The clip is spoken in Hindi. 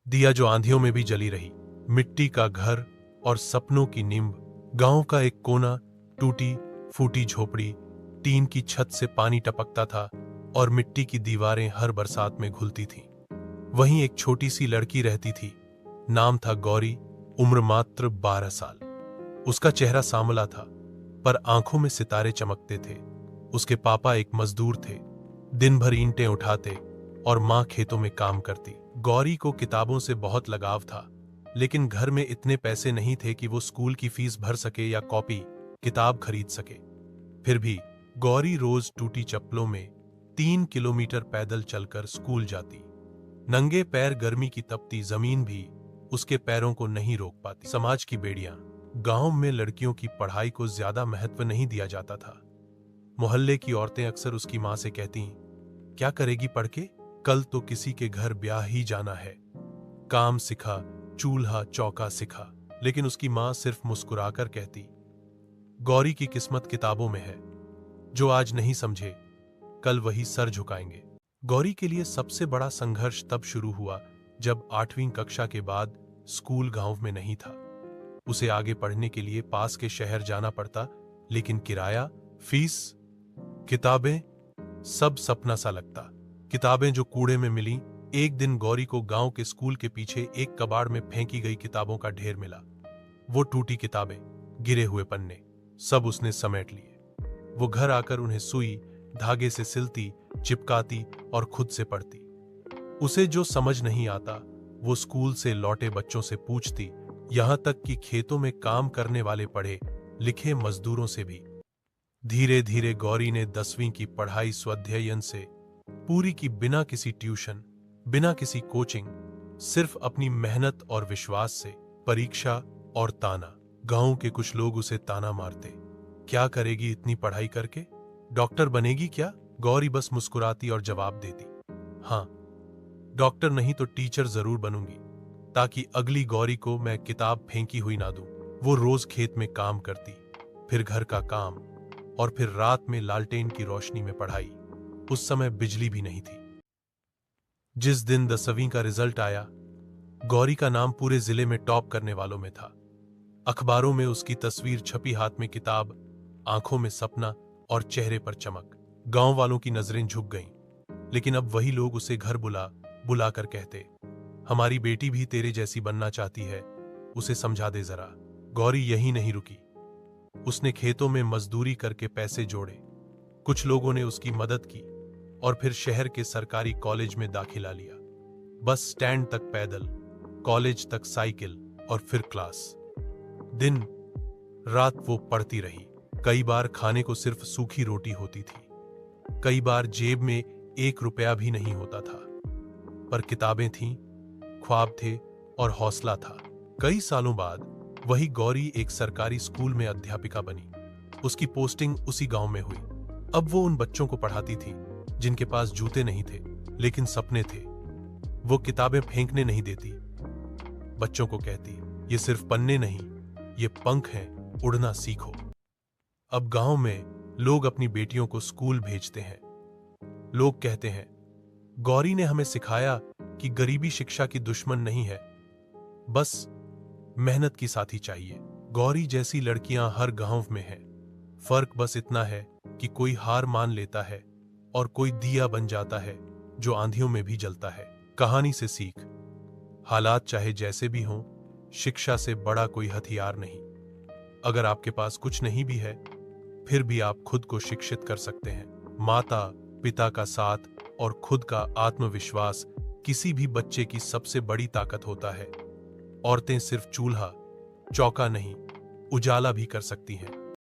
दिया जो आंधियों में भी जली रही। मिट्टी का घर और सपनों की नींव। गांव का एक कोना, टूटी फूटी झोपड़ी, टीन की छत से पानी टपकता था और मिट्टी की दीवारें हर बरसात में घुलती थीं। वहीं एक छोटी सी लड़की रहती थी। नाम था गौरी, उम्र मात्र 12 साल। उसका चेहरा सांवला था, पर आंखों में सितारे चमकते थे। उसके पापा एक मजदूर थे, दिन भर ईंटें उठाते, और मां खेतों में काम करती। गौरी को किताबों से बहुत लगाव था, लेकिन घर में इतने पैसे नहीं थे कि वो स्कूल की फीस भर सके या कॉपी किताब खरीद सके। फिर भी गौरी रोज टूटी चप्पलों में 3 किलोमीटर पैदल चलकर स्कूल जाती। नंगे पैर गर्मी की तपती जमीन भी उसके पैरों को नहीं रोक पाती। समाज की बेड़ियां। गांव में लड़कियों की पढ़ाई को ज्यादा महत्व नहीं दिया जाता था। मोहल्ले की औरतें अक्सर उसकी मां से कहती, क्या करेगी पढ़ के, कल तो किसी के घर ब्याह ही जाना है। काम सिखा, चूल्हा चौका सिखा। लेकिन उसकी मां सिर्फ मुस्कुराकर कहती, गौरी की किस्मत किताबों में है, जो आज नहीं समझे कल वही सर झुकाएंगे। गौरी के लिए सबसे बड़ा संघर्ष तब शुरू हुआ जब 8वीं कक्षा के बाद स्कूल गांव में नहीं था। उसे आगे पढ़ने के लिए पास के शहर जाना पड़ता, लेकिन किराया, फीस, किताबें, सब सपना सा लगता। किताबें जो कूड़े में मिली। एक दिन गौरी को गांव के स्कूल के पीछे एक कबाड़ में फेंकी गई किताबों का ढेर मिला। वो टूटी किताबें, गिरे हुए पन्ने, सब उसने समेट लिए। वो घर आकर उन्हें सुई धागे से सिलती, चिपकाती और खुद से पढ़ती। उसे जो समझ नहीं आता वो स्कूल से लौटे बच्चों से पूछती, यहां तक कि खेतों में काम करने वाले पढ़े लिखे मजदूरों से भी। धीरे धीरे गौरी ने 10वीं की पढ़ाई स्वाध्यायन से पूरी की, बिना किसी ट्यूशन, बिना किसी कोचिंग, सिर्फ अपनी मेहनत और विश्वास से। परीक्षा और ताना। गांव के कुछ लोग उसे ताना मारते, क्या करेगी इतनी पढ़ाई करके, डॉक्टर बनेगी क्या। गौरी बस मुस्कुराती और जवाब देती, हां, डॉक्टर नहीं तो टीचर जरूर बनूंगी, ताकि अगली गौरी को मैं किताब फेंकी हुई ना दूं। वो रोज खेत में काम करती, फिर घर का काम, और फिर रात में लालटेन की रोशनी में पढ़ाई। उस समय बिजली भी नहीं थी। जिस दिन 10वीं का रिजल्ट आया, गौरी का नाम पूरे जिले में टॉप करने वालों में था। अखबारों में उसकी तस्वीर छपी, हाथ में किताब, आंखों में सपना और चेहरे पर चमक। गांव वालों की नजरें झुक गईं, लेकिन अब वही लोग उसे घर बुलाकर कहते, हमारी बेटी भी तेरे जैसी बनना चाहती है, उसे समझा दे जरा। गौरी यही नहीं रुकी। उसने खेतों में मजदूरी करके पैसे जोड़े। कुछ लोगों ने उसकी मदद की और फिर शहर के सरकारी कॉलेज में दाखिला लिया। बस स्टैंड तक पैदल, कॉलेज तक साइकिल और फिर क्लास। दिन रात वो पढ़ती रही। कई बार खाने को सिर्फ सूखी रोटी होती थी, कई बार जेब में 1 रुपया भी नहीं होता था, पर किताबें थीं, ख्वाब थे और हौसला था। कई सालों बाद वही गौरी एक सरकारी स्कूल में अध्यापिका बनी। उसकी पोस्टिंग उसी गांव में हुई। अब वो उन बच्चों को पढ़ाती थी जिनके पास जूते नहीं थे, लेकिन सपने थे। वो किताबें फेंकने नहीं देती, बच्चों को कहती, ये सिर्फ पन्ने नहीं, ये पंख हैं, उड़ना सीखो। अब गांव में लोग अपनी बेटियों को स्कूल भेजते हैं। लोग कहते हैं, गौरी ने हमें सिखाया कि गरीबी शिक्षा की दुश्मन नहीं है, बस मेहनत की साथी चाहिए। गौरी जैसी लड़कियां हर गांव में हैं। फर्क बस इतना है कि कोई हार मान लेता है और कोई दिया बन जाता है जो आंधियों में भी जलता है। कहानी से सीख, हालात चाहे जैसे भी हों, शिक्षा से बड़ा कोई हथियार नहीं। अगर आपके पास कुछ नहीं भी है, फिर भी आप खुद को शिक्षित कर सकते हैं। माता पिता का साथ और खुद का आत्मविश्वास किसी भी बच्चे की सबसे बड़ी ताकत होता है। औरतें सिर्फ चूल्हा चौका नहीं, उजाला भी कर सकती हैं।